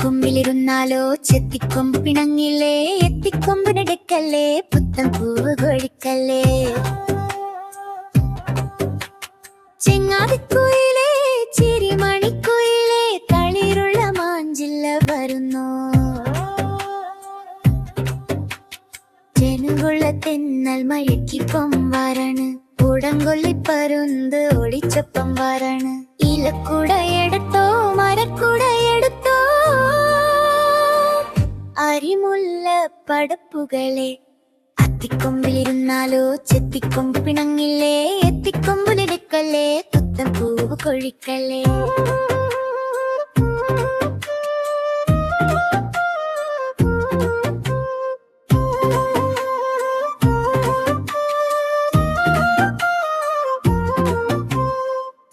അത്തിക്കൊമ്പിലിരുന്നാലോ ചെത്തിക്കൊമ്പ് പിണങ്ങില്ലേ, എത്തിക്കൊമ്പിനെടുക്കല്ലേ, പുത്തൻ പൂവ് കൊഴിക്കല്ലേ. ചെങ്ങാതിക്കുയിലേ ചിരിമണിക്കുയിലേ, തളിരുള്ള മാഞ്ചില്ല വരുന്നു. ജനുകുള്ള തെന്നൽ മഴക്കിപ്പം വരണ്, ഉടങ്കൊല്ലിപ്പരുന്ത് ഒളിച്ചപ്പം വരണ്. ഇലക്കുട എടുത്തോ മരക്കുട എടുത്തോ, അരിമുല്ല പടപ്പുകളെ. അത്തിക്കൊമ്പിലിരുന്നാലോ ചെത്തിക്കൊമ്പ് പിണങ്ങില്ലേ, എത്തിക്കൊമ്പിലെടുക്കല്ലേ, പുത്തൻ പൂവ് കൊഴിക്കല്ലേ.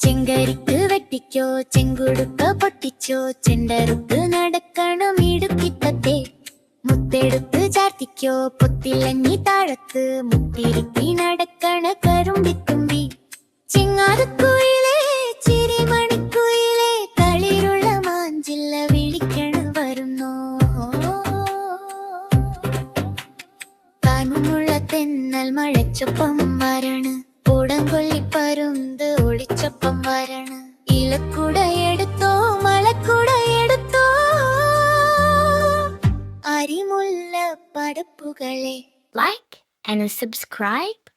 ചെങ്കരിക്ക് വെട്ടിക്കോ ചെങ്കുടുക്ക പൊട്ടിച്ചോ, ചെണ്ടറുക്ക് നടക്കണം ഇടുക്കിത്തത്തെ. മുത്തെടുത്ത് ചാർത്തിക്കോ പൊത്തിലഞ്ഞി താഴത്ത്, മുത്തിരുത്തി നടക്കണ കരുമ്പിത്തുമ്പി. ചിങ്ങാരക്കുയിലേ ചിരിമണിക്കുയിലേ, തളിരുള്ള മാഞ്ചില്ല വിളിക്കണ വരുന്നോ. കനുമുള്ള തെന്നൽ മഴച്ചൊപ്പം വരണ്, ഉടങ്കൊല്ലിപ്പരുന്ത് ഒളിച്ചൊപ്പം വരണ്. ഇലക്കുട എടുത്തോ മലക്കുട എടുത്തോ, അരിമുല്ല പടപ്പുകളെ. Like and subscribe.